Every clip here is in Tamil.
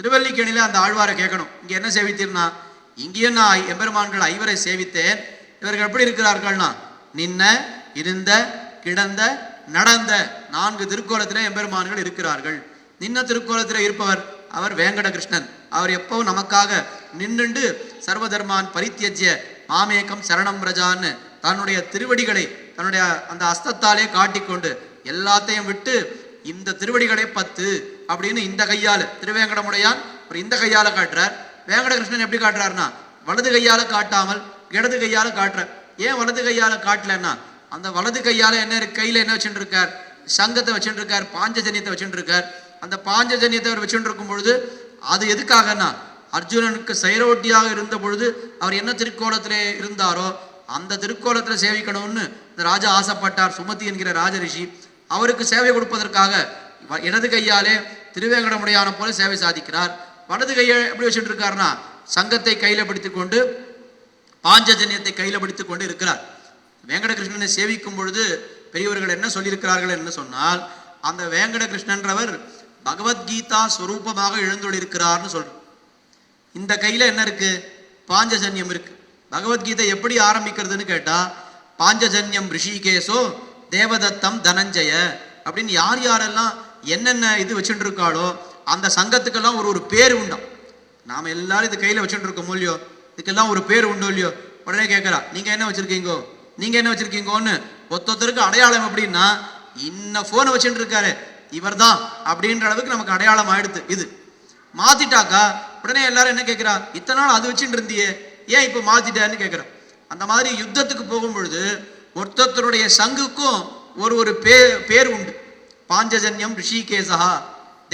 திருவல்லிக்கேணியில் அந்த ஆழ்வாரை கேட்கணும், இங்கே என்ன சேவித்தீர்னா, இங்கேயும் நான் எம்பெருமான்கள் ஐவரை சேவித்தேன், இவர்கள் எப்படி இருக்கிறார்கள்னா நின்ன இருந்த கிடந்த நடந்த 4 திருக்கோலத்திலே எம்பெருமான்கள் இருக்கிறார்கள். நின்ன திருக்கோலத்தில் இருப்பவர் அவர் வேங்கட கிருஷ்ணன். அவர் எப்பவும் நமக்காக நின்றுண்டு சர்வதர்மான் பரித்தியஜ்ய மாமேகம் சரணம் ரஜான்னு தன்னுடைய திருவடிகளை தன்னுடைய அந்த அஸ்தத்தாலே காட்டிக்கொண்டு எல்லாத்தையும் விட்டு இந்த திருவடிகளை 10 அப்படின்னு இந்த கையால் திருவேங்கடமுடையான் இந்த கையால காட்டுறார். வேங்கட கிருஷ்ணன் எப்படி காட்டுறாருன்னா வலது கையால காட்டாமல் இடது கையால காட்டுறார். ஏன் வலது கையால காட்டலன்னா, அந்த வலது கையால என்ன கையில என்ன வச்சுட்டு இருக்கார், சங்கத்தை வச்சுட்டு இருக்கார், பாஞ்சஜன்யத்தை வச்சுட்டு இருக்கார். அந்த பாஞ்சஜன்யத்தை அவர் வச்சுட்டு இருக்கும் பொழுது அது எதுக்காகனா, அர்ஜுனனுக்கு சைரோட்டியாக இருந்த பொழுது அவர் என்ன திருக்கோலத்திலே இருந்தாரோ அந்த திருக்கோலத்தில் சேவிக்கணும்னு இந்த ராஜா ஆசைப்பட்டார். சுமதி என்கிற ராஜ ரிஷி அவருக்கு சேவை கொடுப்பதற்காக இடது கையாலே திருவேங்கடமுடையான போல சேவை சாதிக்கிறார். வலது கையை எப்படி வச்சுட்டு இருக்காருன்னா சங்கத்தை கையில பிடித்து கொண்டு பாஞ்சஜன்யத்தை கையில பிடித்து கொண்டு இருக்கிறார். வேங்கட கிருஷ்ணனை சேவிக்கும் பொழுது பெரியவர்கள் என்ன சொல்லியிருக்கிறார்கள் என்று சொன்னால், அந்த வேங்கட கிருஷ்ணன்றவர் பகவத்கீதா ஸ்வரூபமாக எழுந்துள்ளிருக்கிறார்னு சொல்ற. இந்த கையில என்ன இருக்கு, பாஞ்சஜன்யம் இருக்கு. பகவத்கீதை எப்படி ஆரம்பிக்கிறதுன்னு கேட்டா, பாஞ்சஜன்யம் ரிஷிகேசோ தேவதத்தம் தனஞ்சய அப்படின்னு யார் யாரெல்லாம் என்னென்ன இது வச்சுட்டு இருக்காளோ அந்த சங்கத்துக்கெல்லாம் ஒரு பேர் உண்டாம். நாம எல்லாரும் இது கையில வச்சுட்டு இருக்கோம் இல்லையோ, இதுக்கெல்லாம் ஒரு பேர் உண்டோ இல்லையோ. உடனே கேட்கறா, நீங்க என்ன வச்சிருக்கீங்கோ, நீங்க என்ன வச்சிருக்கீங்கன்னு. ஒருத்தருக்கு அடையாளம் எப்படின்னா, இன்ன போனை வச்சுட்டு இருக்காரு இவர் தான் அப்படின்ற அளவுக்கு நமக்கு அடையாளம் ஆயிடுது. இது மாத்திட்டாக்கா உடனே எல்லாரும் என்ன கேட்கிறா, இத்தனை நாள் அது வச்சுட்டு இருந்தியே ஏன் இப்ப மாத்திட்டான்னு கேட்கிறா. அந்த மாதிரி யுத்தத்துக்கு போகும் பொழுது ஒருத்தருடைய சங்குக்கும் ஒரு பேர் உண்டு. பாஞ்சஜன்யம் ரிஷிகேசா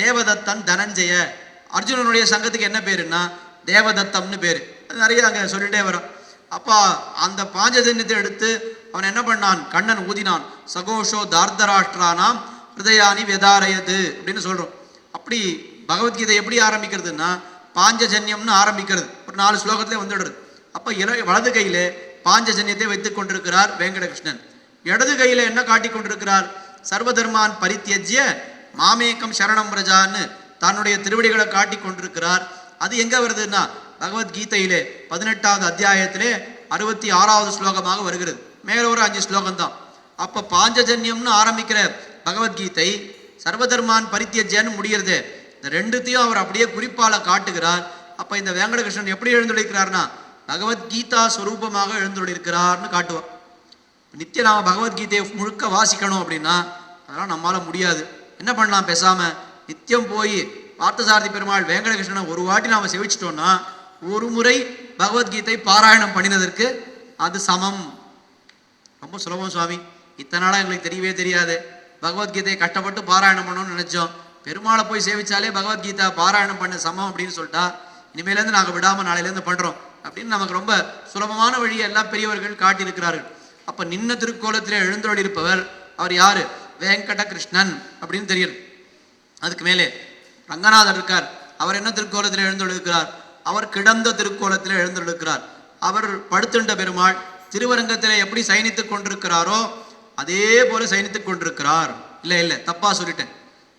தேவதத்தன் தனஞ்சய. அர்ஜுனனுடைய சங்கத்துக்கு என்ன பேருன்னா தேவதத்தம்னு பேரு. நிறைய அங்க சொல்லிட்டே வரும். அப்பா அந்த பாஞ்சஜன்யத்தை எடுத்து அவன் என்ன பண்ணான், கண்ணன் ஊதினான். சகோஷோ தார்தராஷ்டிரானாம் ஹிருதயானி வெதாரயது அப்படின்னு சொல்றோம். அப்படி பகவத்கீதை எப்படி ஆரம்பிக்கிறதுன்னா பாஞ்சஜன்யம்னு ஆரம்பிக்கிறது. ஒரு 4 ஸ்லோகத்திலே வந்துடுறது. அப்ப வலது கையில பாஞ்சஜன்யத்தை வைத்துக் கொண்டிருக்கிறார் வேங்கட கிருஷ்ணன். இடது கையில என்ன காட்டி கொண்டிருக்கிறார், சர்வதர்மான் பரித்தியஜ்ய மாமேகம் சரணம் ரஜான்னு தன்னுடைய திருவடிகளை காட்டி கொண்டிருக்கிறார். அது எங்க வருதுன்னா பகவத்கீதையிலே 18வது அத்தியாயத்திலே 66வது ஸ்லோகமாக வருகிறது. மேல ஒரு 5 ஸ்லோகம் தான். அப்ப பாஞ்சஜன்யம்னு ஆரம்பிக்கிற பகவத்கீதை சர்வதர்மான் பரித்தியஜ்யன்னு முடிகிறது. இந்த ரெண்டுத்தையும் அவர் அப்படியே குறிப்பால காட்டுகிறார். அப்ப இந்த வேங்கட கிருஷ்ணன் எப்படி எழுந்துள்ளிருக்கிறார்னா பகவத்கீதா ஸ்வரூபமாக எழுந்துள்ளிருக்கிறார்னு காட்டுவார். நித்திய நாம பகவத்கீதையை முழுக்க வாசிக்கணும் அப்படின்னா அதெல்லாம் நம்மளால முடியாது. என்ன பண்ணலாம், பேசாம நித்தியம் போய் பார்த்தசாரதி பெருமாள் வேங்கட கிருஷ்ணனை ஒரு வாட்டி நாம செவிச்சிட்டோம்னா ஒரு முறை பகவத்கீதை பாராயணம் பண்ணினதற்கு அது சமம். ரொம்ப சுலபம் சுவாமி, இத்தனை நாளா எங்களுக்கு தெரியவே தெரியாது, பகவத்கீதையை கஷ்டப்பட்டு பாராயணம் பண்ணணும்னு நினைச்சோம், பெருமாளை போய் சேவிச்சாலே பகவத்கீதா பாராயணம் பண்ண சமம் அப்படின்னு சொல்லிட்டா இனிமேலேருந்து நாங்கள் விடாம நாளையிலேருந்து பண்றோம் அப்படின்னு நமக்கு ரொம்ப சுலபமான வழியை எல்லாம் பெரியவர்கள் காட்டியிருக்கிறார்கள். அப்ப நின்ன திருக்கோலத்திலே எழுந்தோடி இருப்பவர் அவர் யாரு, வேங்கட கிருஷ்ணன் அப்படின்னு தெரியும். அதுக்கு மேலே ரங்கநாதர் இருக்கார். அவர் என்ன திருக்கோலத்தில் எழுந்தொழுக்கிறார், அவர் கிடந்த திருக்கோலத்தில் எழுந்தொழுக்கிறார். அவர் படுத்துண்ட பெருமாள் திருவரங்கத்திலே எப்படி சயனித்துக் கொண்டிருக்கிறாரோ அதே போல சயனித்துக் கொண்டிருக்கிறார். இல்ல தப்பா சொல்லிட்டேன்.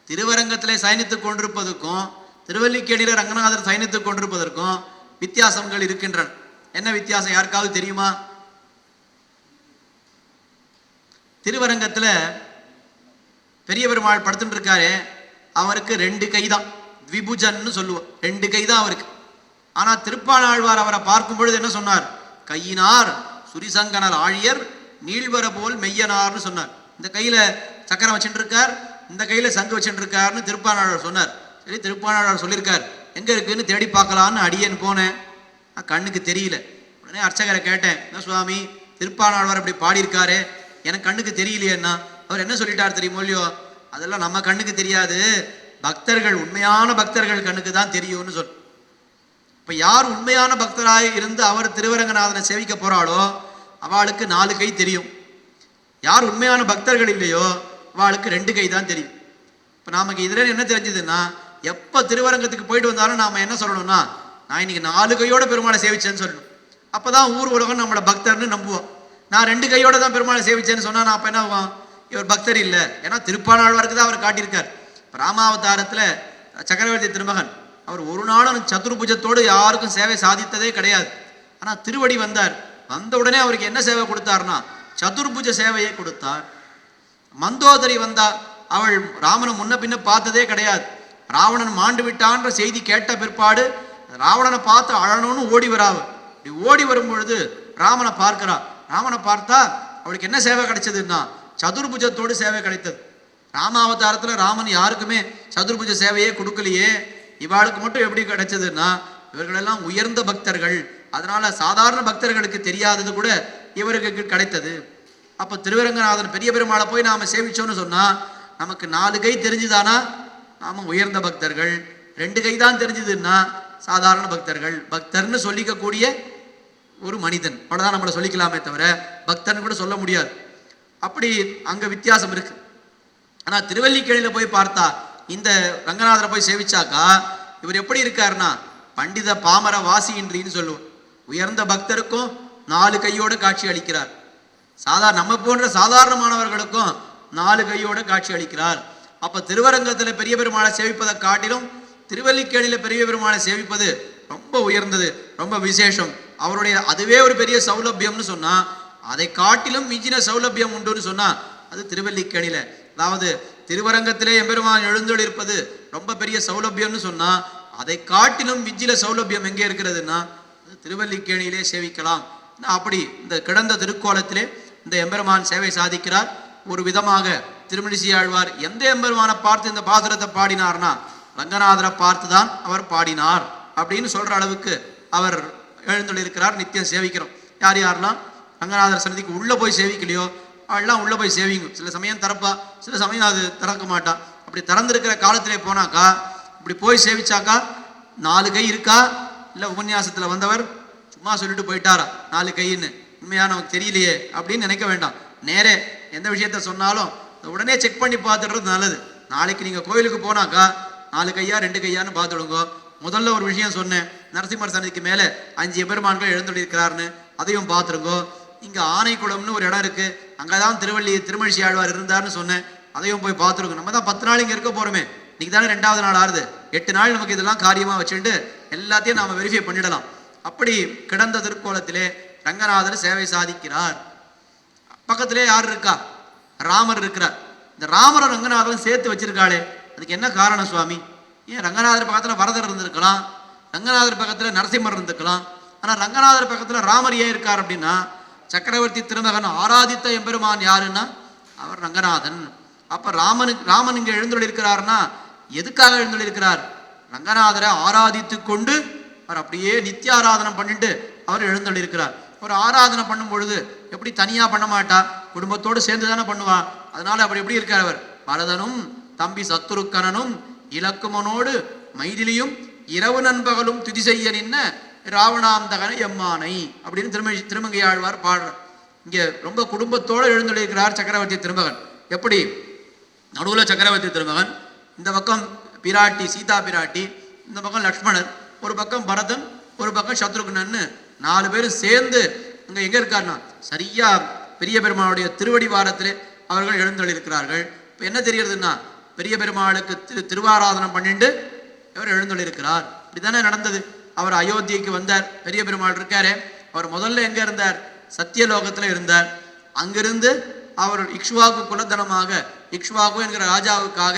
திருவரங்கத்திலே சயனித்துக் கொண்டிருப்பதற்கும் திருவல்லிக்கேணியில ரங்கநாதர் சயனித்துக் கொண்டிருப்பதற்கும் வித்தியாசங்கள் இருக்கின்றன. என்ன வித்தியாசம் யாருக்காவது தெரியுமா? திருவரங்கத்துல பெரிய பெருமாள் படுத்துட்டு இருக்காரு, அவருக்கு 2 கை தான், விபுஜன்னு சொல்லுவோம், 2 கை தான் அவருக்கு. ஆனா திருப்பாணாழ்வார் அவரை பார்க்கும் பொழுது என்ன சொன்னார், கையினார் சுரிசங்கனல் ஆழியர் நீள்வர போல் மெய்யனார்னு சொன்னார். இந்த கையில சக்கரம் வச்சுட்டு இருக்கார், இந்த கையில சங்கு வச்சுட்டு இருக்காருன்னு திருப்பாணாழ்வார் சொன்னார். சரி, திருப்பாணாழ்வார் சொல்லியிருக்கார், எங்க இருக்குன்னு தேடி பார்க்கலான்னு அடியேன்னு போனேன், கண்ணுக்கு தெரியல. உடனே அர்ச்சகரை கேட்டேன், என்ன சுவாமி திருப்பாணாழ்வார் அப்படி பாடியிருக்காரு, எனக்கு கண்ணுக்கு தெரியலையேன்னா. அவர் என்ன சொல்லிட்டார் தெரியுமோ இல்லையோ, அதெல்லாம் நம்ம கண்ணுக்கு தெரியாது, பக்தர்கள் உண்மையான பக்தர்கள் கண்ணுக்கு தான் தெரியும்னு சொல். இப்ப யார் உண்மையான பக்தராய் இருந்து அவர் திருவரங்கநாதனை சேவிக்க போறாளோ அவளுக்கு 4 கை தெரியும். யார் உண்மையான பக்தர்கள் இல்லையோ அவளுக்கு 2 கை தான் தெரியும். இப்ப நமக்கு இதுல என்ன தெரிஞ்சதுன்னா, எப்ப திருவரங்கத்துக்கு போயிட்டு வந்தாலும் நாம என்ன சொல்லணும்னா, நான் இன்னைக்கு 4 கையோட பெருமாளை சேவிச்சேன்னு சொல்லணும். அப்பதான் ஊர் உலகம் நம்மளை பக்தர்னு நம்புவோம். நான் 2 கையோட தான் பெருமாளை சேவிச்சேன்னு சொன்னா நான் அப்ப என்ன ஆகும், இவர் பக்தர் இல்லை. ஏன்னா திருப்பாணாழ்வாருக்கு தான் அவர் காட்டியிருக்கார். ராமாவதாரத்துல சக்கரவர்த்தி திருமகன் அவர் ஒரு நாளும் சதுர்புஜத்தோடு யாருக்கும் சேவை சாதித்ததே கிடையாது. ஆனால் திருவடி வந்தார். வந்த உடனே அவருக்கு என்ன சேவை கொடுத்தார்னா சதுர்புஜ சேவையை கொடுத்தார். மந்தோதரி வந்தா, அவள் ராமனை முன்ன பின்ன பார்த்ததே கிடையாது. ராவணன் மாண்டு விட்டான்ற செய்தி கேட்ட பிற்பாடு ராவணனை பார்த்து அழணும்னு ஓடி வராவ. இப்படி ஓடி வரும் பொழுது ராமனை பார்க்கிறா. ராமனை பார்த்தா அவளுக்கு என்ன சேவை கிடைச்சதுன்னா சதுர்புஜத்தோடு சேவை கிடைத்தது. ராமாவதாரத்தில் ராமன் யாருக்குமே சதுர்புஜ சேவையே கொடுக்கலையே, இவாளுக்கு மட்டும் எப்படி கிடைச்சதுன்னா இவர்களெல்லாம் உயர்ந்த பக்தர்கள், அதனால சாதாரண பக்தர்களுக்கு தெரியாதது கூட இவருக்கு கிடைத்தது. அப்போ திருவரங்கநாதன் பெரிய பெருமாளை போய் நாம சேவிச்சோன்னு சொன்னா நமக்கு 4 கை தெரிஞ்சுதானா நாம உயர்ந்த பக்தர்கள், 2 கை தான் தெரிஞ்சுதுன்னா சாதாரண பக்தர்கள். பக்தர்னு சொல்லிக்கக்கூடிய ஒரு மனிதன் அவ்வளோதான் நம்மளை சொல்லிக்கலாமே தவிர பக்தர்னு கூட சொல்ல முடியாது. அப்படி அங்க வித்தியாசம் இருக்கு. ஆனா திருவல்லிக்கேணியில போய் பார்த்தா இந்த ரங்கநாதரை போய் சேவிச்சாக்கா இவர் எப்படி இருக்காருன்னா பண்டித பாமர வாசியின்றின்னு சொல்லுவோம். உயர்ந்த பக்தருக்கும் 4 கையோட காட்சி அளிக்கிறார். நம்ம போன்ற சாதாரணமானவர்களுக்கும் 4 கையோட காட்சி அளிக்கிறார். அப்ப திருவரங்கத்துல பெரிய பெருமாளை சேவிப்பதை காட்டிலும் திருவல்லிக்கேணியில பெரிய பெருமாளை சேவிப்பது ரொம்ப உயர்ந்தது, ரொம்ப விசேஷம். அவருடைய அதுவே ஒரு பெரிய சௌலபியம்னு சொன்னா, அதை காட்டிலும் மிஞ்சின சௌலபியம் உண்டுன்னு சொன்னா அது திருவல்லிக்கேணியில. அதாவது திருவரங்கத்திலே எம்பெருமான் எழுந்தொழிருப்பது ரொம்ப பெரிய சௌலபியம்னு சொன்னா, அதை காட்டிலும் மிஞ்சில சௌலபியம் எங்கே இருக்கிறதுன்னா திருவல்லிக்கேணியிலே சேவிக்கலாம். அப்படி இந்த கிடந்த திருக்கோலத்திலே இந்த எம்பெருமான் சேவை சாதிக்கிறார். ஒரு விதமாக திருமணிசி ஆழ்வார் எந்த எம்பெருமானை பார்த்து இந்த பாசுரத்தை பாடினார்னா ரங்கநாதரை பார்த்து தான் அவர் பாடினார் அப்படின்னு சொல்ற அளவுக்கு அவர் எழுந்தொழிருக்கிறார். நித்தியம் சேவிக்கிறோம். யார் யாரெல்லாம் ரங்கநாதர் சன்னதிக்கு உள்ள போய் சேவிக்கலையோ அவெல்லாம் உள்ள போய் சேவிங்க. சில சமயம் திறப்பா, சில சமயம் அது திறக்க மாட்டா. அப்படி திறந்திருக்கிற காலத்திலே போனாக்கா இப்படி போய் சேவிச்சாக்கா 4 கை இருக்கா, இல்லை உபன்யாசத்துல வந்தவர் சும்மா சொல்லிட்டு போயிட்டாரா 4 கைன்னு உண்மையா நமக்கு தெரியலையே அப்படின்னு நினைக்க வேண்டாம். நேரே எந்த விஷயத்த சொன்னாலும் உடனே செக் பண்ணி பார்த்துடுறது நல்லது. நாளைக்கு நீங்க கோயிலுக்கு போனாக்கா 4 கையா 2 கையான்னு பார்த்துடுங்க. முதல்ல ஒரு விஷயம் சொன்னேன், நரசிம்மர் சன்னதிக்கு மேலே 5 எபெருமான்கள் எழுந்தொழிருக்கிறாருன்னு, அதையும் பார்த்துருங்கோ. இங்க ஆனைக்குளம்னு ஒரு இடம் இருக்கு, அங்கதான் திருமழிசி ஆழ்வார் இருந்தார்னு சொன்னேன், அதையும் போய் பார்த்துருங்க. நம்ம தான் 10 நாள் இங்க இருக்க போறோமே, இன்னைக்கு தானே 2வது நாள் ஆறுது. 8 நாள் நமக்கு இதெல்லாம் காரியமா வச்சுட்டு எல்லாத்தையும் நாம வெரிஃபை பண்ணிடலாம். அப்படி கிடந்த திருக்கோலத்திலே ரங்கநாதர் சேவை சாதிக்கிறார். பக்கத்திலே யார் இருக்கா? ராமர் இருக்கிறார். இந்த ராமரை ரங்கநாதரும் சேர்த்து வச்சிருக்காளே, அதுக்கு என்ன காரணம் சுவாமி? ஏன் ரங்கநாதர் பக்கத்துல வரதர் இருந்திருக்கலாம், ரங்கநாதர் பக்கத்துல நரசிம்மர் இருந்திருக்கலாம், ஆனா ரங்கநாதர் பக்கத்துல ராமர் ஏன் இருக்கார் அப்படின்னா சக்கரவர்த்தி திருமகன் ஆராதித்த எம்பெருமான் யாருன்னா அவர் ரங்கநாதன். அப்ப ராமன் இங்க எழுந்தொழிருக்கிறார்னா எதுக்காக எழுந்தொழிருக்கிறார்? ரங்கநாதரை ஆராதித்து கொண்டு அவர் அப்படியே நித்திய ஆராதனம் பண்ணிட்டு அவர் எழுந்தொழிருக்கிறார். ஒரு ஆராதனை பண்ணும் பொழுது எப்படி தனியா பண்ண மாட்டா, குடும்பத்தோடு சேர்ந்து தானே பண்ணுவா. அதனால அப்படி எப்படி இருக்கார் அவர்? பரதனும் தம்பி சத்துருக்கனனும் இலக்குமனோடு மைதிலியும் இரவு நண்பகலும் துதி செய்ய நின்ன ராவணாந்தகன எம்மானை அப்படின்னு திருமங்கை ஆழ்வார் பாடுறார். இங்க ரொம்ப குடும்பத்தோடு எழுந்தொழிருக்கிறார் சக்கரவர்த்தி திருமகன். எப்படி? நடுவுல சக்கரவர்த்தி திருமகன், இந்த பக்கம் பிராட்டி சீதா பிராட்டி, இந்த பக்கம் லக்ஷ்மணர், ஒரு பக்கம் பரதன், ஒரு பக்கம் சத்ருக்னன்னு 4 பேரும் சேர்ந்து இங்க எங்க இருக்காருன்னா சரியா பெரிய பெருமாளுடைய திருவடி வாரத்திலே அவர்கள் எழுந்தொழிருக்கிறார்கள். இப்ப என்ன தெரியறதுன்னா பெரிய பெருமாளுக்கு திருவாராதனம் பண்ணிட்டு அவர் எழுந்தொழிருக்கிறார். இப்படித்தானே நடந்தது. அவர் அயோத்தியைக்கு வந்தார். பெரிய பெருமாள் இருக்காரு, அவர் முதல்ல எங்க இருந்தார்? சத்தியலோகத்துல இருந்தார். அங்கிருந்து அவர் இக்ஷ்வாகு குலதனமாக இக்ஷ்வாகு என்கிற ராஜாவுக்காக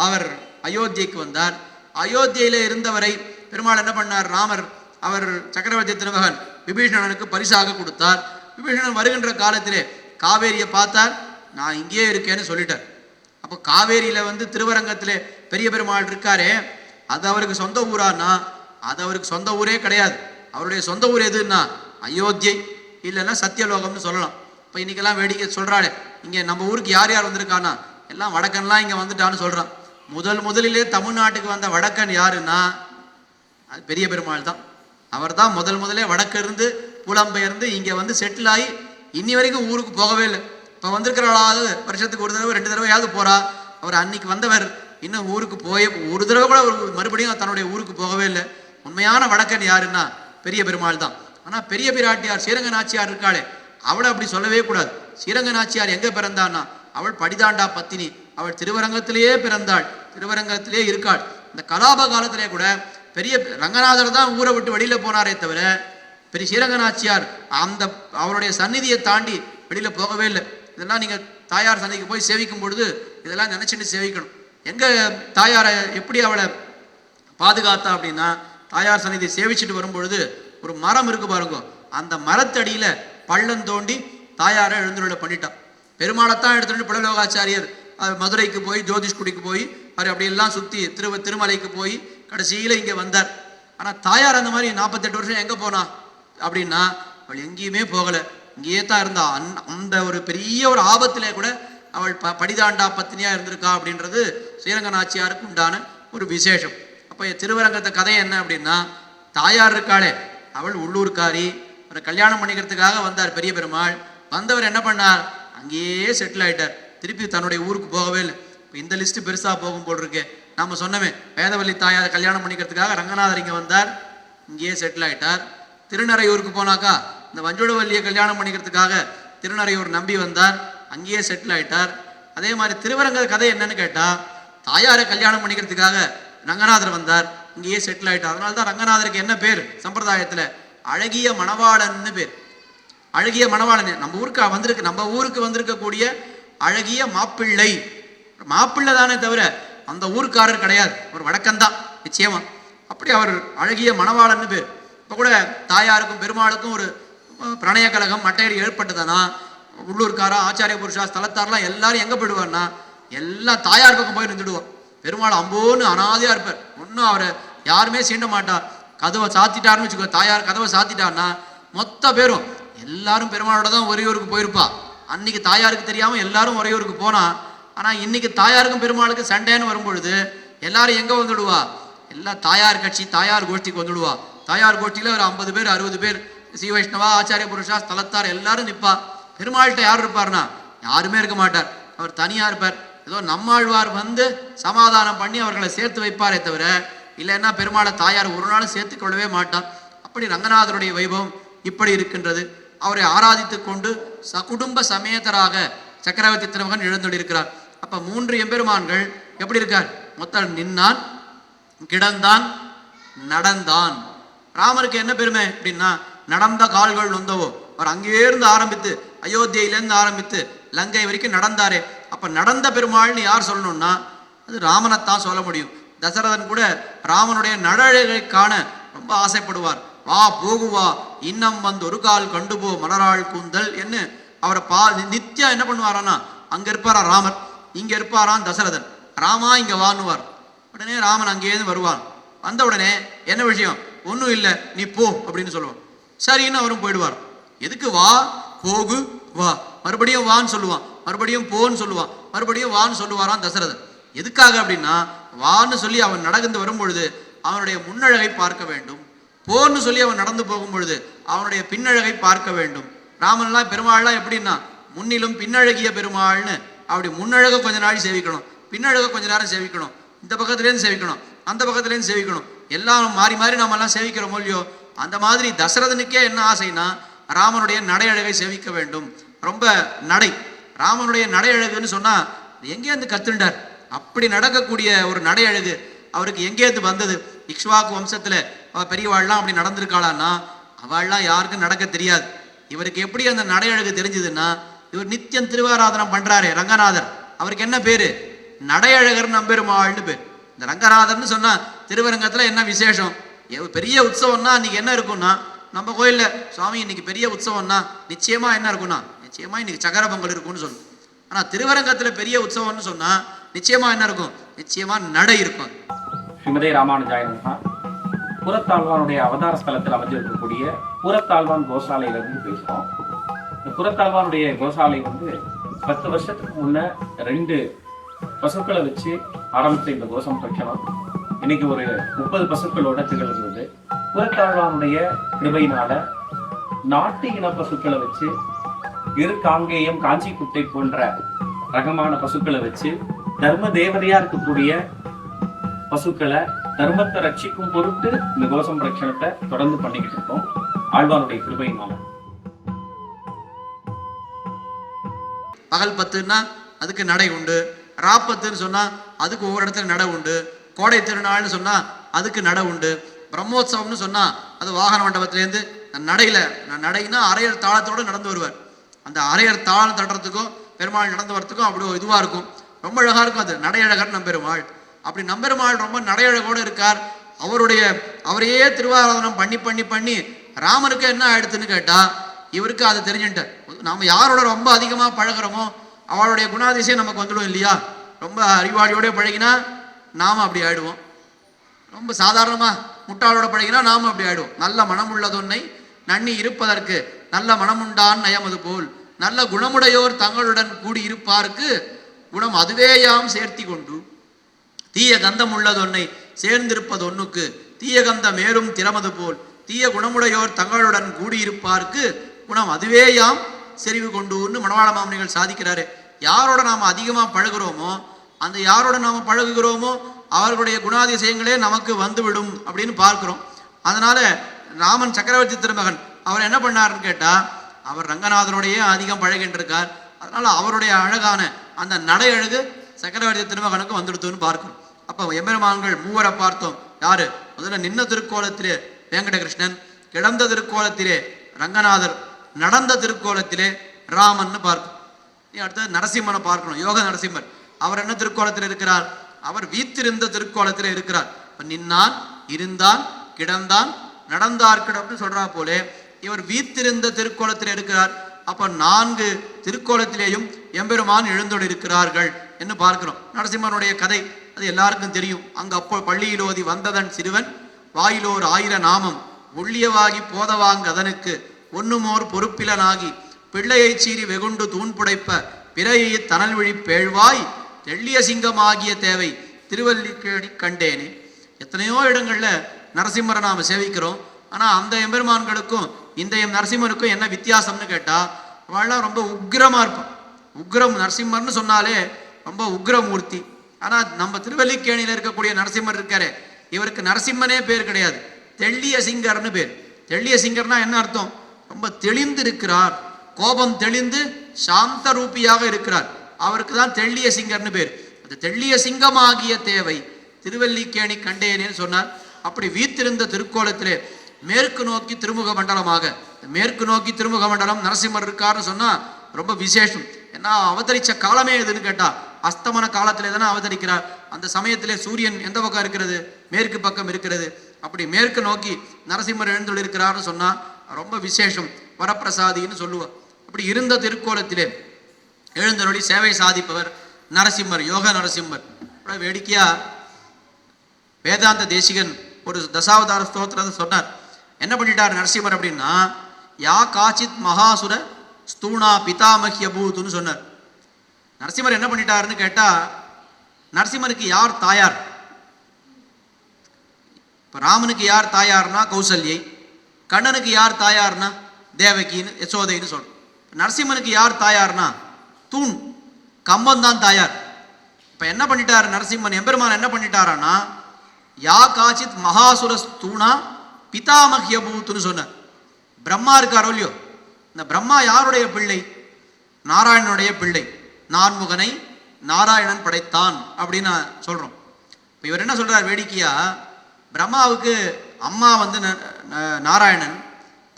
அவர் அயோத்தியைக்கு வந்தார். அயோத்தியில இருந்தவரை பெருமாள் என்ன பண்ணார்? ராமர் அவர் சக்கரவர்த்தி திருமகன் விபீஷணனுக்கு பரிசாக கொடுத்தார். விபீஷணன் வருகின்ற காலத்திலே காவேரியை பார்த்தார், நான் இங்கேயே இருக்கேன்னு சொல்லிட்டார். அப்போ காவேரியில திருவரங்கத்திலே பெரிய பெருமாள் இருக்காரே, அது அவருக்கு சொந்த ஊரானா? அது அவருக்கு சொந்த ஊரே கிடையாது. அவருடைய சொந்த ஊர் எதுன்னா அயோத்தியை, இல்லைன்னா சத்தியலோகம்னு சொல்லலாம். இப்போ இன்னைக்கெல்லாம் வேடிக்கை சொல்றாளே, இங்கே நம்ம ஊருக்கு யார் யார் வந்திருக்கானா, எல்லாம் வடக்கன்லாம் இங்கே வந்துட்டான்னு சொல்றான். முதலிலே தமிழ்நாட்டுக்கு வந்த வடக்கன் யாருன்னா அது பெரிய பெருமாள் தான். அவர் தான் முதலே வடக்கு இருந்து புலம்பெயர்ந்து இங்கே செட்டில் ஆகி இன்னி வரைக்கும் ஊருக்கு போகவே இல்லை. இப்போ வந்திருக்கிறாளாவது வருஷத்துக்கு ஒரு தடவை 2 தடவையாவது போறா. அவர் அன்னைக்கு வந்தவர் இன்னும் ஊருக்கு போய் ஒரு தடவை கூட மறுபடியும் தன்னுடைய ஊருக்கு போகவே இல்லை. உண்மையான வடக்கன் யாருன்னா பெரிய பெருமாள் தான். ஆனால் பெரிய பிராட்டியார் ஸ்ரீரங்க நாச்சியார் இருக்காளே, அவளை அப்படி சொல்லவே கூடாது. ஸ்ரீரங்க நாச்சியார் எங்கே பிறந்தான்னா அவள் படிதாண்டா பத்தினி, அவள் திருவரங்கத்திலேயே பிறந்தாள், திருவரங்கத்திலே இருக்காள். இந்த கலாப காலத்திலே கூட பெரிய ரங்கநாதர் தான் ஊரை விட்டு வெளியில போனாரே தவிர பெரிய ஸ்ரீரங்கநாச்சியார் அந்த அவருடைய சந்நிதியை தாண்டி வெளியில போகவே இல்லை. இதெல்லாம் நீங்க தாயார் சந்நிதிக்கு போய் சேவிக்கும் பொழுது இதெல்லாம் நினைச்சுட்டு சேவிக்கணும். எங்க தாயாரை எப்படி அவளை பாதுகாத்தா அப்படின்னா, தாயார் சந்நிதி சேவிச்சுட்டு வரும்பொழுது ஒரு மரம் இருக்கு பாருங்க, அந்த மரத்தடியில பள்ளம் தோண்டி தாயாரை எழுந்துள்ள பண்ணிட்டான். பெருமாளைத்தான் எடுத்துட்டு புலலோகாச்சாரியர் மதுரைக்கு போய் ஜோதிஷ்குடிக்கு போய் அவர் அப்படியெல்லாம் சுற்றி திருமலைக்கு போய் கடைசியில் இங்கே வந்தார். ஆனால் தாயார் அந்த மாதிரி 48 வருஷம் எங்கே போனா அப்படின்னா, அவள் எங்கேயுமே போகலை, இங்கேயே தான் இருந்தா. அந்த ஒரு பெரிய ஒரு ஆபத்திலே கூட அவள் படிதாண்டா பத்தினியாக இருந்திருக்கா அப்படின்றது ஸ்ரீரங்கநாச்சியாருக்கு உண்டான ஒரு விசேஷம். அப்போ திருவரங்கத்தை கதை என்ன அப்படின்னா, தாயார் இருக்காளே அவள் உள்ளூர்காரி, அவரை கல்யாணம் பண்ணிக்கிறதுக்காக வந்தார் பெரிய பெருமாள். வந்தவர் என்ன பண்ணார், அங்கேயே செட்டில் ஆயிட்டார், திருப்பி தன்னுடைய ஊருக்கு போகவே இல்லை. இப்போ இந்த லிஸ்ட்டு பெருசாக போகும் போல் இருக்கே. நாம் சொன்னமே வேதவல்லி தாயாரை கல்யாணம் பண்ணிக்கிறதுக்காக ரங்கநாதர் இங்கே வந்தார், இங்கேயே செட்டில் ஆயிட்டார். திருநறையூருக்கு போனாக்கா இந்த வஞ்சுடவல்லியை கல்யாணம் பண்ணிக்கிறதுக்காக திருநறையூர் நம்பி வந்தார், அங்கேயே செட்டில் ஆயிட்டார். அதே மாதிரி திருவரங்க கதை என்னன்னு கேட்டால், தாயாரை கல்யாணம் பண்ணிக்கிறதுக்காக ரங்கநாதர் வந்தார், இங்கேயே செட்டில் ஆயிட்டார். அதனால தான் ரங்கநாதருக்கு என்ன பேர் சம்பிரதாயத்தில், அழகிய மணவாளன்னு பேர். அழகிய மணவாளன் நம்ம ஊருக்கு வந்திருக்கு, நம்ம ஊருக்கு வந்திருக்கக்கூடிய அழகிய மாப்பிள்ளை. மாப்பிள்ளை தானே தவிர அந்த ஊருக்காரர் கிடையாது, ஒரு வழக்கம்தான் நிச்சயமா. அப்படி அவர் அழகிய மணவாளன்னு பேர். இப்போ கூட தாயாருக்கும் பெருமாளுக்கும் ஒரு பிரணய கழகம் மட்டையடி ஏற்பட்டதுன்னா, உள்ளூர்காரா ஆச்சாரிய புருஷா ஸ்தலத்தாரெலாம் எல்லாரும் எங்கே போயிடுவார்னா, எல்லாம் தாயார் பக்கம் போய் நின்றுடுவோம். பெருமாள் அம்போன்னு அனாதையாக இருப்பார், ஒன்றும் அவரை யாருமே சீண்ட மாட்டார். கதவை சாத்திட்டாருன்னு வச்சுக்கோ, தாயார் கதவை சாத்திட்டார்னா மொத்த பேரும் எல்லாரும் பெருமாளோட தான் ஒரே ஊருக்கு போயிருப்பா. அன்னைக்கு தாயாருக்கு தெரியாமல் எல்லாரும் ஒரே ஊருக்கு போனா. ஆனால் இன்னைக்கு தாயாருக்கும் பெருமாளுக்கு சண்டைன்னு வரும்பொழுது எல்லாரும் எங்கே வந்துடுவா, எல்லாம் தாயார் கட்சி தாயார் கோஷ்டிக்கு வந்துடுவா. தாயார் கோஷ்டியில் ஒரு 50 பேர் 60 பேர் ஸ்ரீ வைஷ்ணவா ஆச்சாரிய புருஷா ஸ்தலத்தார் எல்லாரும் நிற்பா. பெருமாள்கிட்ட யார் இருப்பார்னா யாருமே இருக்க மாட்டார், அவர் தனியாக இருப்பார். ஏதோ நம்மாழ்வார் வந்து சமாதானம் பண்ணி அவர்களை சேர்த்து வைப்பாரே தவிர, இல்லைன்னா பெருமாளை தாயார் ஒரு நாளும் சேர்த்து கொள்ளவே மாட்டார். அப்படி ரங்கநாதருடைய வைபவம் இப்படி இருக்கின்றது. அவரை ஆராதித்து கொண்டு சகுடும்ப சமேதராக சக்கரவர்த்தி திருமகன் எழுந்தொழிருக்கிறார். அப்ப 3 எம்பெருமான்கள் எப்படி இருக்கார், மொத்தம் நின்னான், கிடந்தான், நடந்தான். ராமருக்கு என்ன பெருமை அப்படின்னா, நடந்த கால்கள் நொந்தவோ. அவர் அங்கேருந்து ஆரம்பித்து அயோத்தியிலேருந்து ஆரம்பித்து லங்கை வரைக்கும் நடந்தாரே. அப்ப நடந்த பெருமாள்னு யார் சொல்லணும்னா அது ராமனைத்தான் சொல்ல முடியும். தசரதன் கூட ராமனுடைய நடழகை காண ரொம்ப ஆசைப்படுவார். வா போகுவா இன்னம் வந்து ஒரு கால் கண்டுபோ மலராள் கூந்தல் என்ன அவரை நித்தியம் என்ன பண்ணுவாரான்னா, அங்க இருப்பாரா ராமர், இங்க இருப்பாரான் தசரதன். ராமா இங்க வான்னுவார். உடனே ராமன் அங்கேயிருந்து வருவான். வந்த உடனே என்ன விஷயம், ஒன்றும் இல்லை நீ போ அப்படின்னு சொல்லுவான். சரின்னு அவரும் போயிடுவார். எதுக்கு வா போகு வா, மறுபடியும் வான்னு சொல்லுவான், மறுபடியும் போன்னு சொல்லுவான், மறுபடியும் வான்னு சொல்லுவாரான் தசரதன். எதுக்காக அப்படின்னா, வான்னு சொல்லி அவன் நடந்து வரும் பொழுது அவனுடைய முன்னழகை பார்க்க வேண்டும், போன்னு சொல்லி அவன் நடந்து போகும் பொழுது அவனுடைய பின்னழகை பார்க்க வேண்டும். ராமன்லாம் பெருமாள்லாம் எப்படின்னா முன்னிலும் பின்னழகிய பெருமாள்னு, அப்படி முன்னழக கொஞ்ச நாள் சேவிக்கணும், பின்னழக கொஞ்ச நேரம் சேவிக்கணும், இந்த பக்கத்துலேருந்து சேவிக்கணும், அந்த பக்கத்துலேருந்து சேவிக்கணும், எல்லாம் மாறி மாறி நாம எல்லாம் சேவிக்கிறோம் இல்லையோ. அந்த மாதிரி தசரதனுக்கே என்ன ஆசைன்னா, ராமனுடைய நடையழகை சேவிக்க வேண்டும். ரொம்ப நடை, ராமனுடைய நடையழகுன்னு சொன்னா எங்கேருந்து கத்துண்டார், அப்படி நடக்கக்கூடிய ஒரு நடையழகு அவருக்கு எங்கேருந்து வந்தது? இக்ஷ்வாக்கு வம்சத்துல பெரியவாள்லாம் அப்படி நடந்திருக்காளான்னா அவள்லாம் யாருக்கும் நடக்க தெரியாது. இவருக்கு எப்படி அந்த நடையழகு தெரிஞ்சதுன்னா, இவர் நித்தியம் திருவாராதனம் பண்றாரே ரங்கநாதர், அவருக்கு என்ன பேரு, நடையழகர் நம்பெருமாள்னு பேர். இந்த ரங்கநாதர்னு சொன்னா திருவரங்கத்துல என்ன விசேஷம், பெரிய உற்சவம்னா அன்னைக்கு என்ன இருக்கும்னா, நம்ம கோயில்ல சுவாமி இன்னைக்கு பெரிய உற்சவம்னா நிச்சயமா என்ன இருக்கும்னா, நிச்சயமா இன்னைக்கு சக்கர பொங்கல் இருக்கும்னு சொல்லும். ஆனா திருவரங்கத்துல பெரிய உற்சவம்னு சொன்னா நிச்சயமா என்ன இருக்கும், நிச்சயமா நடை இருக்கும். ஸ்ரீமதே ராமானுஜாய நமஹ. புறத்தாழ்வானுடைய அவதார ஸ்தலத்தில் அமைஞ்சிருக்கக்கூடிய புறத்தாழ்வான் கோசாலையிலிருந்து பேசுறோம். இந்த புறத்தாழ்வானுடைய கோசாலை 10 வருஷத்துக்கு முன்ன 2 பசுக்களை வச்சு ஆரம்பிச்ச இந்த கோசம் பிரச்சனம் இன்னைக்கு ஒரு 30 பசுக்களோட திகழ்கிறது. புறத்தாழ்வானுடைய கிருபையினால நாட்டு இன பசுக்களை வச்சு காங்கேயம் காஞ்சி குட்டை போன்ற ரகமான பசுக்களை வச்சு தர்ம தேவதையா இருக்கக்கூடிய பசுக்களை தர்மத்தை ரட்சிக்கும் பொருட்டு இந்த கோசம் பிரச்சனத்தை தொடர்ந்து பண்ணிக்கிட்டு இருக்கோம் ஆழ்வானுடைய கிருபையினால. பகல் 10ன்னா அதுக்கு நடை உண்டு, ராப்பத்துன்னு சொன்னா அதுக்கு ஒவ்வொரு இடத்துல நடை உண்டு, கோடை திருநாள்னு சொன்னா அதுக்கு நடை உண்டு. பிரம்மோற்சவம்னு சொன்னா அது வாகன மண்டபத்திலேருந்து நடைனா அரையர் தாளத்தோடு நடந்து வருவார். அந்த அரையர் தாளம் தட்டுறதுக்கும் பெருமாள் நடந்து வரத்துக்கும் அப்படி இதுவா இருக்கும், ரொம்ப அழகா இருக்கும். அது நடையழகர் நம்பெருமாள். அப்படி நம்பெருமாள் ரொம்ப நடையழகோடு இருக்கார். அவரையே திருவாராதனம் பண்ணி பண்ணி பண்ணி ராமனுக்கு என்ன ஆயிடுத்துன்னு கேட்டா இவருக்கு அது தெரிஞ்சுட்டார். நாம யாரோட ரொம்ப அதிகமா பழகிறோமோ அவளுடைய குணாதிசயம் நமக்கு வந்துடும் இல்லையா. ரொம்ப அறிவாளியோட பழகினா நாம அப்படி ஆயிடுவோம், ரொம்ப சாதாரணமா முட்டாளோட பழகினா நாம அப்படி ஆயிடுவோம். நல்ல மனம் உள்ளதொன்னை நன்னி இருப்பதற்கு நல்ல மனமுண்டான் நயமது போல் நல்ல குணமுடையோர் தங்களுடன் கூடி இருப்பாருக்கு குணம் அதுவேயாம் சேர்த்தி கொண்டு தீய கந்தம் உள்ளதொன்னை சேர்ந்திருப்பது ஒன்றுக்கு தீய கந்தம் மேலும் திறமது போல் தீய குணமுடையோர் தங்களுடன் கூடியிருப்பார்க்கு குணம் அதுவேயாம் செறிவு கொண்டுன்னு மணவாள மாமுனிகள் சாதிக்கிறாரு. யாரோட நாம் அதிகமாக பழகுறோமோ அந்த யாரோட நாம் பழகுகிறோமோ அவர்களுடைய குணாதிசயங்களே நமக்கு வந்துவிடும் அப்படின்னு பார்க்கிறோம். அதனால ராமன் சக்கரவர்த்தி திருமகன் அவர் என்ன பண்ணாருன்னு கேட்டா அவர் ரங்கநாதனுடையே அதிகம் பழகின்றிருக்கார். அதனால அவருடைய அழகான அந்த நடை அழகு சக்கரவர்த்தி திருமகனுக்கு வந்துடுத்துன்னு பார்க்கணும். அப்போ எம்பெருமான்கள் மூவரை பார்த்தோம். யாரு? முதல்ல நின்ன திருக்கோலத்திலே வெங்கடகிருஷ்ணன், கிடந்த திருக்கோலத்திலே ரங்கநாதர், நடந்த திருக்கோலத்திலே ராமன் பார்க்கணும். அடுத்தது நரசிம்மனை பார்க்கணும். யோக நரசிம்மர் அவர் என்ன திருக்கோலத்தில் இருக்கிறார்? அவர் வீத்திருந்த திருக்கோலத்தில் இருக்கிறார். இப்ப நின்னான், இருந்தான், கிடந்தான், நடந்தார் கிடம்னு சொல்றா போலே இவர் வீத்திருந்த திருக்கோலத்தில் இருக்கிறார். அப்ப 4 திருக்கோலத்திலேயும் எம்பெருமான் எழுந்தோடு இருக்கிறார்கள் என்று பார்க்கிறோம். நரசிம்மனுடைய கதை அது எல்லாருக்கும் தெரியும். அங்கு அப்போ பள்ளியிலோதி வந்ததன் சிறுவன் வாயிலோர் 1000 நாமம் ஒள்ளியவாகி போதவாங்க அதனுக்கு ஒன்னுமோர் பொறுப்பிலனாகி பிள்ளையை சீறி வெகுண்டு தூண் புடைப்ப பிறையை தனல் விழி பேழ்வாய் தெள்ளிய சிங்கமாகிய தேவை திருவல்லிக்கேணி கண்டேனே. எத்தனையோ இடங்கள்ல நரசிம்மரை நாம சேவிக்கிறோம். ஆனா அந்த எம்பெருமான்களுக்கும் இந்த நரசிம்மருக்கும் என்ன வித்தியாசம்னு கேட்டா அவள்லாம் ரொம்ப உக்ரமா இருப்பான். உக்ரம் நரசிம்மர்னு சொன்னாலே ரொம்ப உக்ரமூர்த்தி. ஆனா நம்ம திருவல்லிக்கேணியில இருக்கக்கூடிய நரசிம்மர் இருக்காரு, இவருக்கு நரசிம்மனே பேர் கிடையாது, தெள்ளிய சிங்கர்னு பேர். தெள்ளிய சிங்கர்னா என்ன அர்த்தம்? ரொம்ப தெளிந்து இருக்கிறார், கோபம் தெளிந்து சாந்த ரூபியாக இருக்கிறார். அவருக்கு தான் தெள்ளிய சிங்கர்னு பேர். அந்த தெள்ளிய சிங்கமாகிய தேவை திருவல்லிக்கேணி கண்டேனேன்னு சொன்னார். அப்படி வீத்திருந்த திருக்கோலத்திலே மேற்கு நோக்கி திருமுக மண்டலமாக, மேற்கு நோக்கி திருமுக மண்டலம் நரசிம்மர் இருக்காருன்னு சொன்னா ரொம்ப விசேஷம். ஏன்னா அவதரிச்ச காலமே எதுன்னு கேட்டா அஸ்தமன காலத்திலே தானே அவதரிக்கிறார். அந்த சமயத்திலே சூரியன் எந்த பக்கம் இருக்கிறது? மேற்கு பக்கம் இருக்கிறது. அப்படி மேற்கு நோக்கி நரசிம்மர் எழுந்துள்ள இருக்கிறார்னு சொன்னா ரொம்ப விசேஷம், வரப்பிரசாதின்னு சொல்லுவார். அப்படி இருந்த திருக்கோலத்திலே எழுந்தருளி சேவை சாதிப்பவர் நரசிம்மர், யோக நரசிம்மர். வேடிக்கையா வேதாந்த தேசிகன் ஒரு தசாவதார ஸ்தோத்திரத்தை சொன்னார். என்ன பண்ணிட்டார் நரசிம்மர் அப்படின்னா, யா காச்சித் மகாசுர ஸ்தூணா பிதாமஹ்ய பூத்துன்னு சொன்னார். நரசிம்மர் என்ன பண்ணிட்டாருன்னு கேட்டா, நரசிம்மருக்கு யார் தாயார்? இப்ப ராமனுக்கு யார் தாயார்னா கௌசல்யை, கண்ணனுக்கு யார் தாயார்னா தேவகின்னு யசோதைன்னு சொல்றோம். நரசிம்மனுக்கு யார் தாயார்னா தூண், கம்பம் தான் தாயார். இப்ப என்ன பண்ணிட்டார் நரசிம்மன் எம்பெருமான் என்ன பண்ணிட்டாரானா, யா காச்சித் மகாசுர ஸ்தூணா பிதாமஹ்ய பூத்துன்னு சொன்னார். பிரம்மா இருக்காரோ இல்லையோ, இந்த பிரம்மா யாருடைய பிள்ளை? நாராயணனுடைய பிள்ளை. நான்முகனை நாராயணன் படைத்தான் அப்படின்னு சொல்றோம். இப்போ இவர் என்ன சொல்றார் வேடிக்கையா, பிரம்மாவுக்கு அம்மா நாராயணன்,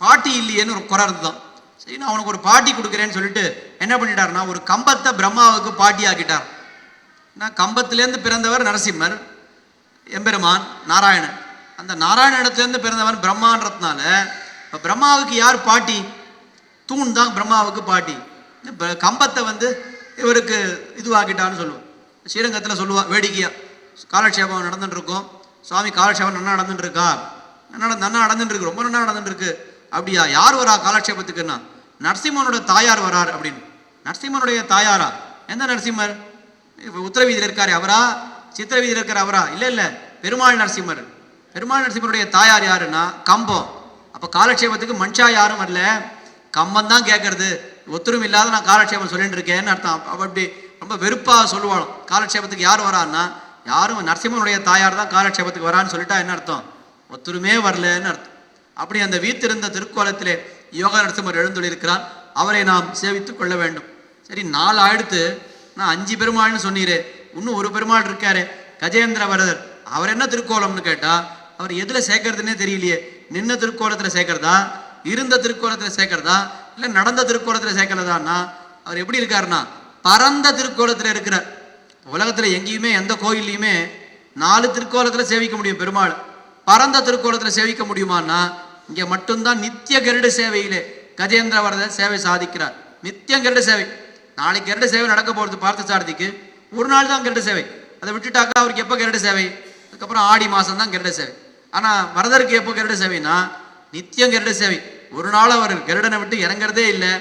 பாட்டி இல்லையேன்னு ஒரு குறை இருந்துதான். சரி, நான் அவனுக்கு ஒரு பாட்டி கொடுக்குறேன்னு சொல்லிட்டு என்ன பண்ணிட்டாருன்னா ஒரு கம்பத்தை பிரம்மாவுக்கு பாட்டி ஆக்கிட்டார். கம்பத்திலேருந்து பிறந்தவர் நரசிம்மர், எம்பெருமான் நாராயணன். அந்த நாராயணத்திலேருந்து பிறந்தவன் பிரம்மான்றதுனால இப்போ பிரம்மாவுக்கு யார் பாட்டி? தூண் தான் பிரம்மாவுக்கு பாட்டி. கம்பத்தை இவருக்கு இதுவாக்கிட்டான்னு சொல்லுவோம். ஸ்ரீரங்கத்தில் சொல்லுவா வேடிக்கையா, காலட்சேபம் நடந்துட்டு இருக்கோம், சுவாமி காலட்சேபம் நன்னா நடந்துட்டு இருக்கா, நன்னா நடந்துட்டு இருக்கு, ரொம்ப நன்னா நடந்துட்டு இருக்கு. அப்படியா? யார் வரா காலட்சேபத்துக்குன்னா நரசிம்மனோட தாயார் வரார் அப்படின்னு. நரசிம்மனுடைய தாயாரா? எந்த நரசிம்மர்? உத்தர வீதியில் இருக்காரு அவரா? சித்திர வீதியில் இருக்கிற அவரா? இல்லை இல்லை, பெருமாள் நரசிம்மர். பெருமாள் நரசிம்மருடைய தாயார் யாருன்னா கம்பம். அப்போ காலட்சேபத்துக்கு மனுஷா யாரும் வரல, கம்பம் தான் கேட்கறது. ஒத்துரும் இல்லாத நான் காலட்சேபம் சொல்லிட்டு இருக்கேன்னு அர்த்தம். அப்படி ரொம்ப வெறுப்பாக சொல்லுவாளும். காலட்சேபத்துக்கு யார் வரான்னா யாரும் நரசிம்மனுடைய தாயார் தான் காலட்சேபத்துக்கு வரான்னு சொல்லிட்டா என்ன அர்த்தம்? ஒத்துருமே வரலன்னு அர்த்தம். அப்படி அந்த வீத்திருந்த திருக்கோலத்திலே யோக நரசிம்மர் எழுந்துள்ளிருக்கிறார். அவரை நாம் சேவித்துக் கொள்ள வேண்டும். சரி, 4 ஆயிடுத்து. நான் 5 பெருமாள்னு சொன்னீரே, இன்னும் ஒரு பெருமாள் இருக்காரு, கஜேந்திர வரதர். அவர் என்ன திருக்கோலம்னு கேட்டா அவர் எதுல சேர்க்கறதுன்னே தெரியலையே. நின்ன திருக்கோலத்துல சேர்க்கறதா, இருந்த திருக்கோலத்துல சேர்க்கறதா, இல்ல நடந்த திருக்கோலத்துல சேர்க்கறதான்னா அவர் எப்படி இருக்காருன்னா பரந்த திருக்கோலத்துல இருக்கிறார். உலகத்துல எங்கேயுமே எந்த கோயில்லையுமே 4 திருக்கோலத்துல சேவிக்க முடியும் பெருமாள். பரந்த திருக்கோலத்துல சேவிக்க முடியுமான்னா இங்க மட்டும்தான் நித்திய கருட சேவையிலே கஜேந்திர வரதர் சேவை சாதிக்கிறார். நித்தியம் கருட சேவை. நாளைக்கு கருட சேவை நடக்க போறது பார்த்த சாரதிக்கு ஒரு நாள் தான் கருட சேவை. அதை விட்டுட்டாக்கா அவருக்கு எப்போ கருட சேவை? அதுக்கப்புறம் ஆடி மாசம் தான் கருட சேவை. ஆனா வரதருக்கு எப்போ கருட சேவைனா நித்தியம் கருட சேவை. ஒரு நாள் அவர் கருடனை விட்டு இறங்குறதே இல்லை,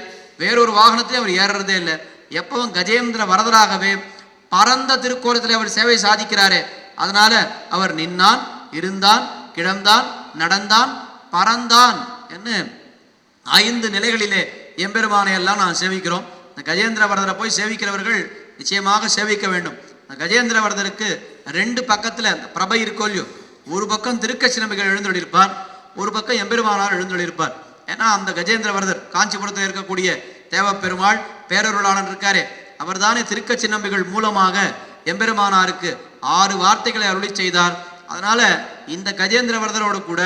வேறொரு வாகனத்திலே அவர் ஏறுறதே இல்லை. எப்பவும் கஜேந்திர வரதராகவே பரந்த திருக்கோலத்தில் அவர் சேவை சாதிக்கிறாரே, அதனால அவர் நின்னான், இருந்தான், கிடந்தான், நடந்தான், பறந்தான் என்று 5 நிலைகளிலே எம்பெருமானை எல்லாம் நாம் சேவிக்கிறோம். இந்த கஜேந்திர வரதரை போய் சேவிக்கிறவர்கள் நிச்சயமாக சேவிக்க வேண்டும். கஜேந்திர வரதருக்கு 2 பக்கத்துல பிரபை இருக்கோல்லையோ, ஒரு பக்கம் திருக்கட்சி நம்பிகள் எழுந்தொழிருப்பார், ஒரு பக்கம் எம்பெருமானார் எழுந்தொழிருப்பார். ஏன்னா அந்த கஜேந்திர வரதர் காஞ்சிபுரத்தில் இருக்கக்கூடிய தேவப்பெருமாள் பேரருளாளன் இருக்காரே, அவர் தானே திருக்கட்சி நம்பிகள் மூலமாக எம்பெருமானாருக்கு 6 வார்த்தைகளை அருளி செய்தார். அதனால இந்த கஜேந்திர வரதரோடு கூட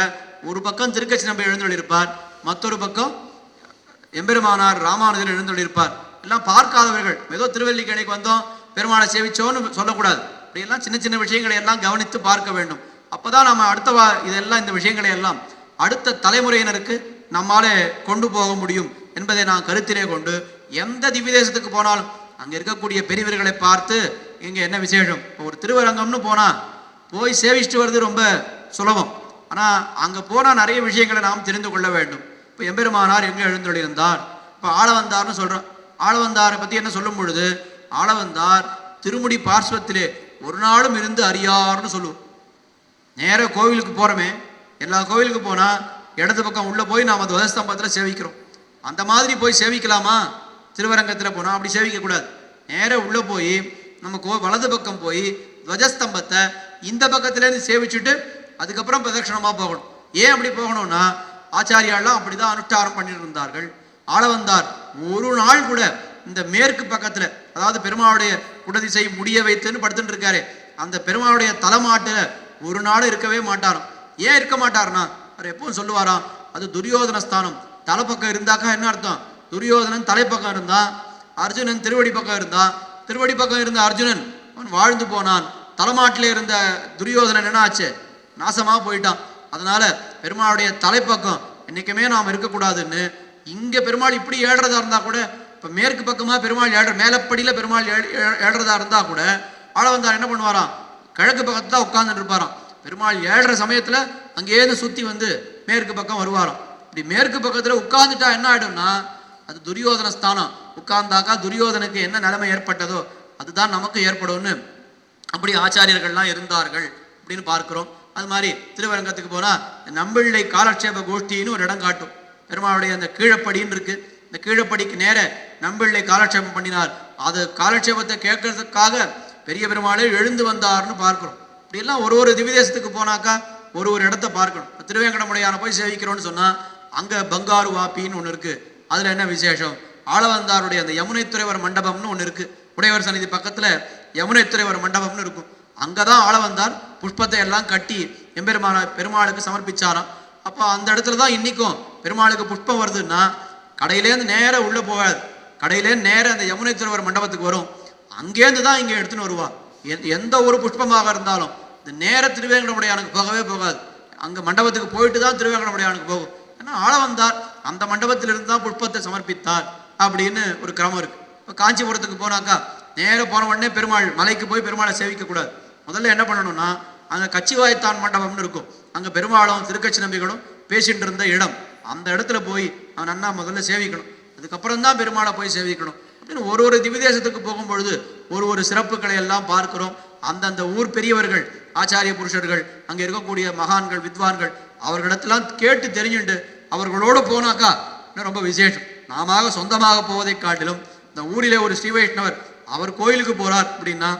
ஒரு பக்கம் திருக்கட்சி நம்பி எழுந்தொழிருப்பார், மற்றொரு பக்கம் எம்பெருமானார் ராமானுஜர் எழுந்தொழிருப்பார். எல்லாம் பார்க்காதவர்கள் ஏதோ திருவல்லிக்கேணிக்கு வந்தோம் பெருமாளை சேவிச்சோன்னு சொல்லக்கூடாது. இப்படியெல்லாம் சின்ன சின்ன விஷயங்களை எல்லாம் கவனித்து பார்க்க வேண்டும். அப்போதான் நம்ம இதெல்லாம் இந்த விஷயங்களை எல்லாம் அடுத்த தலைமுறையினருக்கு நம்மாலே கொண்டு போக முடியும் என்பதை நான் கருத்திலே கொண்டு எந்த திவ்ய தேசத்துக்கு போனாலும் அங்கே இருக்கக்கூடிய பெரியவர்களை பார்த்து இங்கே என்ன விசேஷம். இப்போ ஒரு திருவரங்கம்னு போனால் போய் சேவிச்சுட்டு வர்றது ரொம்ப சுலபம். ஆனால் அங்கே போனால் நிறைய விஷயங்களை நாம் தெரிந்து கொள்ள வேண்டும். இப்போ எம்பெருமானார் எங்கே எழுந்தொழியிருந்தார், இப்போ ஆளவந்தார்னு சொல்கிறோம். ஆளவந்தாரை பற்றி என்ன சொல்லும் பொழுது ஆளவந்தார் திருமுடி பார்ஸ்வத்திலே ஒரு நாளும் இருந்து அறியார்னு சொல்லுவோம். நேராக கோவிலுக்கு போகிறோமே, எல்லா கோவிலுக்கு போனால் இடது பக்கம் உள்ளே போய் நாம் துவஜஸ்தம்பத்தில் சேவிக்கிறோம். அந்த மாதிரி போய் சேவிக்கலாமா? திருவரங்கத்தில் போனால் அப்படி சேவிக்கக்கூடாது. நேராக உள்ளே போய் நம்ம வலது பக்கம் போய் துவஜஸ்தம்பத்தை இந்த பக்கத்துலேருந்து சேவிச்சுட்டு அதுக்கப்புறம் பிரதட்சணமாக போகணும். ஏன் அப்படி போகணும்னா ஆச்சாரியாலாம் அப்படி தான் அனுஷ்டானம் பண்ணிட்டு இருந்தார்கள். ஆளவந்தார் ஒரு நாள் கூட இந்த மேற்கு பக்கத்தில், அதாவது பெருமாளுடைய குடதிசை முடிய வைத்துன்னு படுத்துட்டு இருக்காரு, அந்த பெருமாளுடைய தலைமாட்டில் ஒரு நாள் இருக்கவே மாட்டாராம். ஏன் இருக்க மாட்டார்னா அவர் எப்பவும் சொல்லுவாராம், அது துரியோதன ஸ்தானம். தலைப்பக்கம் இருந்தாக்கா என்ன அர்த்தம்? துரியோதனன் தலைப்பக்கம் இருந்தான், அர்ஜுனன் திருவடி பக்கம் இருந்தான். திருவடி பக்கம் இருந்த அர்ஜுனன் அவன் வாழ்ந்து போனான். தலைமாட்டில் இருந்த துரியோதனன் என்ன ஆச்சு? நாசமாக போயிட்டான். அதனால பெருமாளுடைய தலைப்பக்கம் என்றைக்குமே நாம் இருக்கக்கூடாதுன்னு இங்கே பெருமாள் இப்படி ஏழுறதா இருந்தா கூட, இப்போ மேற்கு பக்கமாக பெருமாள் மேலப்படியில் பெருமாள் ஏழுறதா இருந்தா கூட ஆளவந்தார் என்ன பண்ணுவாராம்? கிழக்கு பக்கத்துல தான் உட்கார்ந்துட்டு இருப்பாராம். பெருமாள் ஏழுற சமயத்தில் அங்கேயிருந்து சுற்றி வந்து மேற்கு பக்கம் வருவாராம். இப்படி மேற்கு பக்கத்தில் உட்கார்ந்துட்டா என்ன ஆயிடும்னா அது துரியோதன ஸ்தானம். உட்கார்ந்தாக்கா துரியோதனுக்கு என்ன நிலைமை ஏற்பட்டதோ அதுதான் நமக்கு ஏற்படும்னு அப்படி ஆச்சாரியர்கள்லாம் இருந்தார்கள் அப்படின்னு பார்க்கிறோம். அது மாதிரி திருவரங்கத்துக்கு போனால் நம்பிள்ளை காலட்சேப கோஷ்டின்னு ஒரு இடம் காட்டும். பெருமாளுடைய அந்த கீழப்படின்னு இருக்கு, இந்த கீழப்படிக்கு நேர நம்பிள்ளை காலட்சேபம் பண்ணினார். அது காலட்சேபத்தை கேட்கறதுக்காக பெரிய பெருமாளே எழுந்து வந்தார்னு பார்க்கிறோம். இப்படியெல்லாம் ஒரு திவ்யதேசத்துக்கு போனாக்கா ஒரு இடத்த பார்க்கணும். திருவேங்கடமுடையான போய் சேவிக்கிறோன்னு சொன்னால் அங்கே பங்காரு வாப்பின்னு ஒன்று இருக்குது. அதில் என்ன விசேஷம்? ஆளவந்தாருடைய அந்த யமுனை துறைவர் மண்டபம்னு ஒன்று இருக்குது. உடையவர் சந்நிதி பக்கத்தில் யமுனை துறைவர் மண்டபம்னு இருக்கும். அங்கே தான் ஆளவந்தார் புஷ்பத்தை எல்லாம் கட்டி பெருமாளுக்கு சமர்ப்பிச்சாராம். அப்போ அந்த இடத்துல தான் இன்றைக்கும் பெருமாளுக்கு புஷ்பம் வருதுன்னா கடையிலேருந்து நேராக உள்ளே போகாது, கடையிலேருந்து நேராக அந்த யமுனை துறைவர் மண்டபத்துக்கு வரும். அங்கேருந்து தான் இங்கே எடுத்துன்னு வருவா. எந்த ஒரு புஷ்பமாக இருந்தாலும் இந்த நேர திருவேங்கடமுடையானுக்கு போகவே போகாது. அங்கே மண்டபத்துக்கு போயிட்டு தான் திருவேங்கடமுடையானுக்கு போகும். ஏன்னா ஆளவந்தார் அந்த மண்டபத்திலிருந்து தான் புஷ்பத்தை சமர்ப்பித்தார் அப்படின்னு ஒரு கிரமம் இருக்கு. இப்போ காஞ்சிபுரத்துக்கு போனாக்கா நேராக போன உடனே பெருமாள் மலைக்கு போய் பெருமாளை சேவிக்கக்கூடாது. முதல்ல என்ன பண்ணணும்னா அங்கே கச்சிவாய்த்தான் மண்டபம்னு இருக்கும். அங்கே பெருமாளும் திருக்கட்சி நம்பிகளும் பேசிட்டு இருந்த இடம், அந்த இடத்துல போய் அவன் அண்ணா முதல்ல சேவிக்கணும். அதுக்கப்புறம் தான் பெருமாளை போய் சேவிக்கணும் அப்படின்னு ஒரு திவ்யதேசத்துக்கு போகும்பொழுது ஒரு சிறப்புகளை எல்லாம் பார்க்கிறோம். அந்தந்த ஊர் பெரியவர்கள், ஆச்சாரிய புருஷர்கள், அங்கே இருக்கக்கூடிய மகான்கள், வித்வான்கள், அவர்களிடத்தெல்லாம் கேட்டு தெரிஞ்சுட்டு அவர்களோடு போனாக்கா இன்னும் ரொம்ப விசேஷம். நாம சொந்தமாக போவதை காட்டிலும் இந்த ஊரிலே ஒரு ஸ்ரீ வைஷ்ணவர் அவர் கோயிலுக்கு போறார் அப்படின்னா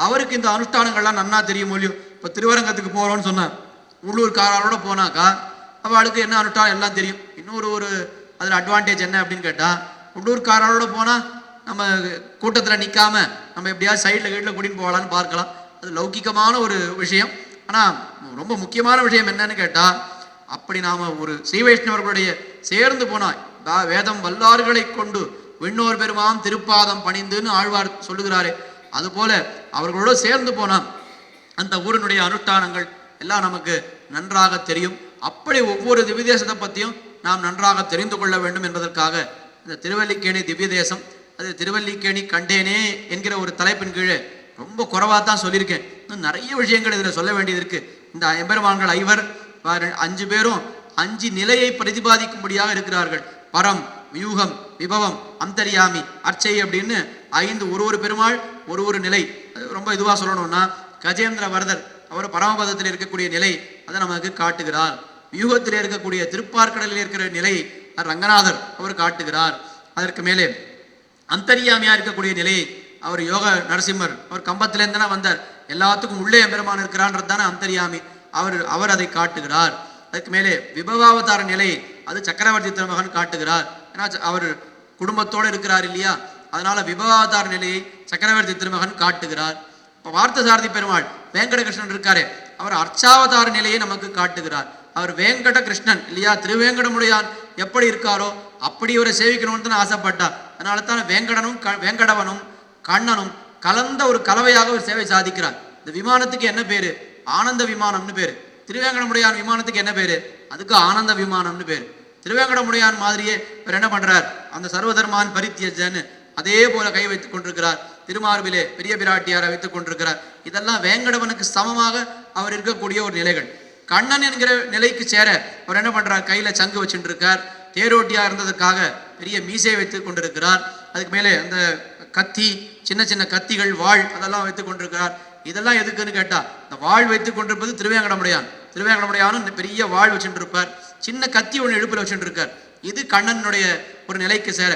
அவருக்கு இந்த அனுஷ்டானங்கள்லாம் நன்னா தெரியும் இல்லையோ. இப்போ திருவரங்கத்துக்கு போகிறோன்னு சொன்னார், உள்ளூர்காரோட போனாக்கா அவளுக்கு என்ன அனுஷ்டானம் எல்லாம் தெரியும். இன்னொரு அதில் அட்வான்டேஜ் என்ன அப்படின்னு கேட்டால், உள்ளூர்காரோட போனால் நம்ம கூட்டத்தில் நிற்காம நம்ம எப்படியாவது சைடில் கீட்டில் கூட்டின்னு போகலான்னு பார்க்கலாம். அது லௌகிகமான ஒரு விஷயம். ஆனால் ரொம்ப முக்கியமான விஷயம் என்னன்னு கேட்டால், அப்படி நாம் ஒரு ஸ்ரீ வைஷ்ணவர்களுடைய சேர்ந்து போனால் வேதம் வல்லார்களை கொண்டு விண்ணோர் பெருமாம் திருப்பாதம் பணிந்துன்னு ஆழ்வார் சொல்லுகிறாரே, அதுபோல அவர்களோடு சேர்ந்து போனால் அந்த ஊரினுடைய அனுஷ்டானங்கள் எல்லாம் நமக்கு நன்றாக தெரியும். அப்படி ஒவ்வொரு திவ்ய தேசத்தை பற்றியும் நாம் நன்றாக தெரிந்து கொள்ள வேண்டும் என்பதற்காக இந்த திருவல்லிக்கேணி திவ்ய தேசம், அது திருவல்லிக்கேணி கண்டேனே என்கிற ஒரு தலைப்பின் கீழே ரொம்ப குறைவாக தான் சொல்லியிருக்கேன். இன்னும் நிறைய விஷயங்கள் இதில் சொல்ல வேண்டியது இருக்குது. இந்த எம்பெருமான்கள் ஐவர் 5 பேரும் 5 நிலையை பிரதிபாதிக்கும்படியாக இருக்கிறார்கள். பரம், வியூகம், விபவம், அந்தரியாமி, அர்ச்சை அப்படின்னு 5 ஒரு பெருமாள் ஒரு நிலை. ரொம்ப இதுவாக சொல்லணும்னா கஜேந்திர வரதர் அவர் பரமபதத்தில் இருக்கக்கூடிய நிலை அதை நமக்கு காட்டுகிறார். வியூகத்தில் இருக்கக்கூடிய திருப்பார்கடலில் இருக்கிற நிலை ரங்கநாதர் அவர் காட்டுகிறார். அதற்கு மேலே அந்தரியாமியா இருக்கக்கூடிய நிலையை அவர் யோக நரசிம்மர், அவர் கம்பத்திலேருந்து தானே வந்தார், எல்லாத்துக்கும் உள்ளே எம்பெருமான் இருக்கிறான்றது தானே அந்தரியாமி, அவர் அதை காட்டுகிறார். அதுக்கு மேலே விபவாவதார நிலை அது சக்கரவர்த்தி திருமகன் காட்டுகிறார். ஏன்னா அவர் குடும்பத்தோடு இருக்கிறார் இல்லையா, அதனால விபவாவதார நிலையை சக்கரவர்த்தி திருமகன் காட்டுகிறார். இப்போ வார்த்த சாரதி பெருமாள் வேங்கடகிருஷ்ணன் இருக்காரே, அவர் அர்ச்சாவதார நிலையை நமக்கு காட்டுகிறார். அவர் வேங்கட கிருஷ்ணன் இல்லையா, திருவேங்கடமுடையான் எப்படி இருக்காரோ அப்படி இவரை சேவிக்கணும்னு தான் ஆசைப்பட்டார். அதனால தான் வேங்கடவனும் கண்ணனும் கலந்த ஒரு கலவையாக ஒரு சேவை சாதிக்கிறார். இந்த விமானத்துக்கு என்ன பேரு? ஆனந்த விமானம்னு பேரு. திருவேங்கடமுடையான் விமானத்துக்கு என்ன பேரு? அதுக்கு ஆனந்த விமானம்னு பேரு. திருவேங்கடமுடையான் மாதிரியே இவர் என்ன பண்றார், அந்த சர்வதர்மான் பரித்தியஜன்னு அதே போல கை வைத்துக் கொண்டிருக்கிறார். திருமார்பிலே பெரிய பிராட்டியாரை வைத்துக் கொண்டிருக்கிறார். இதெல்லாம் வேங்கடவனுக்கு சமமாக அவர் இருக்கக்கூடிய ஒரு நிலைகள். கண்ணன் என்கிற நிலைக்கு சேர அவர் என்ன பண்றார், கையில சங்கு வச்சுட்டு இருக்கார். தேரோட்டியா இருந்ததற்காக பெரிய மீசை வைத்துக் கொண்டிருக்கிறார். அதுக்கு மேலே அந்த கத்தி, சின்ன சின்ன கத்திகள், வாழ் அதெல்லாம் வைத்துக் கொண்டிருக்கிறார். இதெல்லாம் எதுக்குன்னு கேட்டா, இந்த வாழ் வைத்துக் கொண்டிருப்பது திருவேங்கடமுடையான். திருவேங்கடமுடையானும் பெரிய வாழ் வச்சுட்டு இருப்பார், சின்ன கத்தி ஒன்று இடுப்பில் வச்சுட்டு இருக்கார். இது கண்ணனுடைய ஒரு நிலைக்கு சேர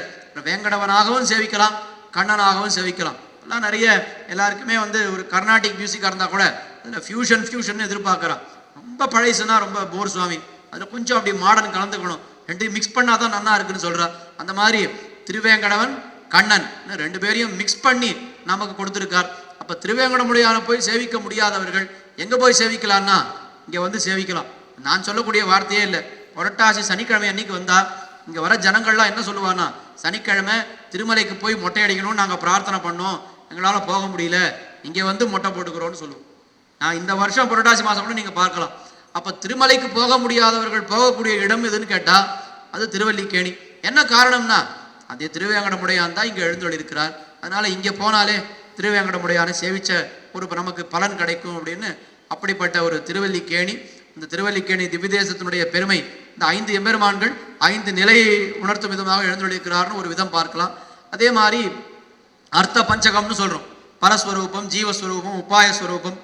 வேங்கடவனாகவும் சேவிக்கலாம், கண்ணனாகவும் சேவிக்கலாம். எல்லாம் நிறைய எல்லாருக்குமே ஒரு கர்நாடிக் மியூசிக்காக இருந்தால் கூட அதில் ஃபியூஷன் எதிர்பார்க்குறான். ரொம்ப பழைசுனா ரொம்ப போர் சுவாமி, அதில் கொஞ்சம் அப்படி மாடர்ன் கலந்துக்கணும், ரெண்டையும் மிக்ஸ் பண்ணால் தான் நல்லா இருக்குன்னு சொல்கிறா. அந்த மாதிரி திருவேங்கடவன் கண்ணன் 2 பேரையும் மிக்ஸ் பண்ணி நமக்கு கொடுத்துருக்கார். அப்போ திருவேங்கடமுடையான போய் சேவிக்க முடியாதவர்கள் எங்கே போய் சேவிக்கலான்னா இங்கே சேவிக்கலாம். நான் சொல்லக்கூடிய வார்த்தையே இல்லை. புரட்டாசி சனிக்கிழமை அன்னைக்கு வந்தால் இங்கே வர ஜனங்கள்லாம் என்ன சொல்லுவான்னா, சனிக்கிழமை திருமலைக்கு போய் மொட்டை அடிக்கணும்னு நாங்கள் பிரார்த்தனை பண்ணோம், எங்களால் போக முடியல, இங்கே மொட்டை போட்டுக்கிறோன்னு சொல்லுவோம். நான் இந்த வருஷம் புரட்டாசி மாதம் கூட நீங்கள் பார்க்கலாம். அப்போ திருமலைக்கு போக முடியாதவர்கள் போகக்கூடிய இடம் எதுன்னு கேட்டால் அது திருவல்லிக்கேணி. என்ன காரணம்னா அதே திருவேங்கடமுடையான் தான் இங்கே எழுந்தொழிருக்கிறார். அதனால் இங்கே போனாலே திருவேங்கடமுடையானை சேவித்த ஒரு நமக்கு பலன் கிடைக்கும் அப்படின்னு அப்படிப்பட்ட ஒரு திருவல்லிக்கேணி. இந்த திருவல்லிக்கேணி திவ்யதேசத்தினுடைய பெருமை, இந்த 5 எம்பெருமான்கள் 5 நிலையை உணர்த்தும் விதமாக எழுந்தொழிருக்கிறார்னு ஒரு விதம் பார்க்கலாம். அதே மாதிரி அர்த்த பஞ்சகம்னு சொல்கிறோம். பரஸ்வரூபம், ஜீவஸ்வரூபம், உபாயஸ்வரூபம்,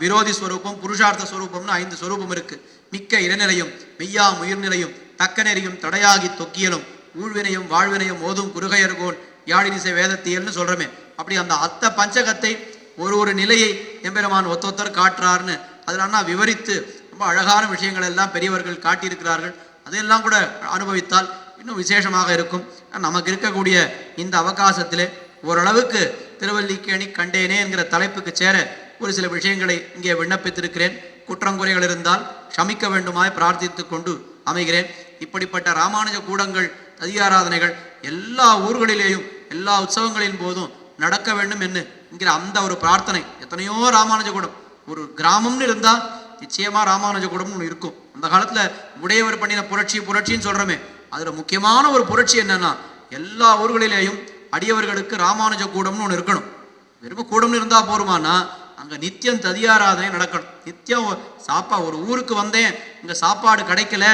விரோதி ஸ்வரூபம், புருஷார்த்த ஸ்வரூபம்னு 5 ஸ்வரூபம் இருக்கு. மிக்க இறைநிலையும் மெய்யா உயிர்நிலையும் தக்க நெறியும் தடையாகி தொக்கியலும் ஊழ்வினையும் வாழ்வினையும் ஓதும் குறுகையர்கோன் யாழினிசை வேதத்தியல்னு சொல்றமே, அப்படி அந்த அர்த்த பஞ்சகத்தை ஒரு நிலையை எம்பெருமான் ஒத்தொத்தர் காட்டுறாருன்னு அதெல்லாம் விவரித்து ரொம்ப அழகான விஷயங்கள் எல்லாம் பெரியவர்கள் காட்டியிருக்கிறார்கள். அதையெல்லாம் கூட அனுபவித்தால் இன்னும் விசேஷமாக இருக்கும். நமக்கு இருக்கக்கூடிய இந்த அவகாசத்திலே ஓரளவுக்கு திருவல்லிக்கேணி கண்டேனே என்கிற தலைப்புக்கு சேர ஒரு சில விஷயங்களை இங்கே விண்ணப்பித்திருக்கிறேன். குற்றங்குறைகள் இருந்தால் க்ஷமிக்க வேண்டுமாய் பிரார்த்தித்து கொண்டு அமைகிறேன். இப்படிப்பட்ட ராமானுஜ கூடங்கள், ததியாராதனைகள் எல்லா ஊர்களிலேயும் எல்லா உற்சவங்களின் போதும் நடக்க வேண்டும் என்கிற அந்த ஒரு பிரார்த்தனை. எத்தனையோ ராமானுஜ கூடம் ஒரு கிராமம்னு இருந்தால் நிச்சயமா ராமானுஜ கூடம்னு ஒன்று இருக்கும். அந்த காலத்துல உடையவர் பண்ணின புரட்சின்னு சொல்றோமே, அதுல முக்கியமான ஒரு புரட்சி என்னன்னா எல்லா ஊர்களிலேயும் அடியவர்களுக்கு ராமானுஜ கூடம்னு ஒன்று இருக்கணும். வெறும் கூடம்னு இருந்தா போருமானா அங்க நித்தியம் ததியாராதனை நடக்கணும். நித்தியம் ஒரு ஊருக்கு வந்தேன், இங்க சாப்பாடு கிடைக்கல,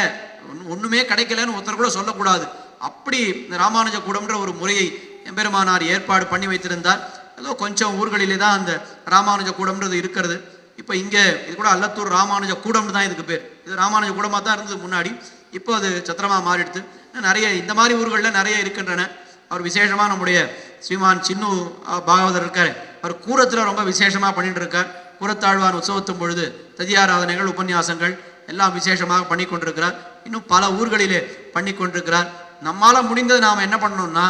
ஒண்ணுமே கிடைக்கலன்னு ஒருத்தர் கூட சொல்லக்கூடாது. அப்படி இந்த ராமானுஜ கூடம்ன்ற ஒரு முறையை எம்பெருமானார் ஏற்பாடு பண்ணி வைத்திருந்தார். ஏதோ கொஞ்சம் ஊர்களிலே தான் அந்த ராமானுஜ கூடம்ன்றது இருக்கிறது. இப்போ இங்கே இது கூட அல்லத்தூர் ராமானுஜ கூடம்னு தான் இதுக்கு பேர். இது ராமானுஜ கூடமாக தான் இருந்தது முன்னாடி, இப்போ அது சத்திரமா மாறிடுது. நிறைய இந்த மாதிரி ஊர்களில் நிறைய இருக்கின்றன. அவர் விசேஷமாக நம்முடைய ஸ்ரீமான் சின்னு பாகவதர் இருக்காரு, அவர் கூரத்தில் ரொம்ப விசேஷமாக பண்ணிட்டு இருக்கார். கூரத்தாழ்வான் உற்சவத்தும் பொழுது ததியாராதனைகள், உபன்யாசங்கள் எல்லாம் விசேஷமாக பண்ணி கொண்டிருக்கிறார். இன்னும் பல ஊர்களிலே பண்ணி கொண்டிருக்கிறார். நம்மளால் முடிந்தது நாம் என்ன பண்ணணும்னா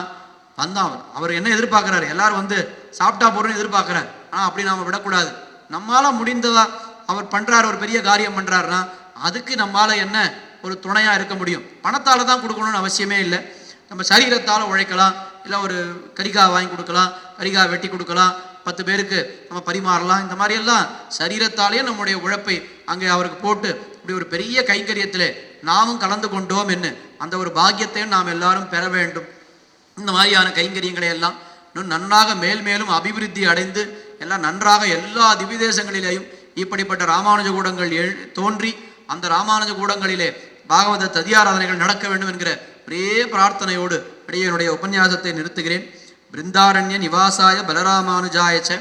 வந்தான். அவர் என்ன எதிர்பார்க்குறாரு, எல்லாரும் சாப்பிட்டா போறோம்னு எதிர்பார்க்குறாரு. ஆனால் அப்படி நாம் விடக்கூடாது. நம்மளால் முடிந்ததா அவர் பண்றார், ஒரு பெரிய காரியம் பண்றாருன்னா அதுக்கு நம்மால என்ன ஒரு துணையா இருக்க முடியும். பணத்தால தான் கொடுக்கணும்னு அவசியமே இல்லை. நம்ம சரீரத்தால் உழைக்கலாம், இல்லை ஒரு கரிகாய் வாங்கி கொடுக்கலாம், கரிகாய் வெட்டி கொடுக்கலாம், 10 பேருக்கு நம்ம பரிமாறலாம். இந்த மாதிரி எல்லாம் சரீரத்தாலேயே நம்முடைய உழைப்பை அங்கே அவருக்கு போட்டு இப்படி ஒரு பெரிய கைங்கரியத்திலே நாமும் கலந்து கொண்டோம் என்ன அந்த ஒரு பாக்கியத்தையும் நாம் எல்லாரும் பெற வேண்டும். இந்த மாதிரியான கைங்கரியங்களை எல்லாம் இன்னும் நன்றாக மேல்மேலும் அபிவிருத்தி அடைந்து எல்லாம் நன்றாக எல்லா திவ்யதேசங்களிலேயும் இப்படிப்பட்ட ராமானுஜ கூடங்கள் தோன்றி அந்த ராமானுஜ கூடங்களிலே பாகவத ததியாராதனைகள் நடக்க வேண்டும் என்கிற ஒரே பிரார்த்தனையோடு என்னுடைய உபன்யாசத்தை நிறுத்துகிறேன். பிருந்தாரண்ய நிவாசாய பலராமானுஜாயச்ச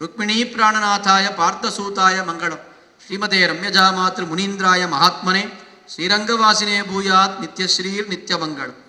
ருக்மிணீ பிராணநாதாய பார்த்தசூதாய மங்களம். ஸ்ரீமதே ரம்யஜாமாத்ரு முனீந்திராய மகாத்மனே ஸ்ரீரங்கவாசினே பூயாத் நித்யஸ்ரீர் நித்யமங்களம்.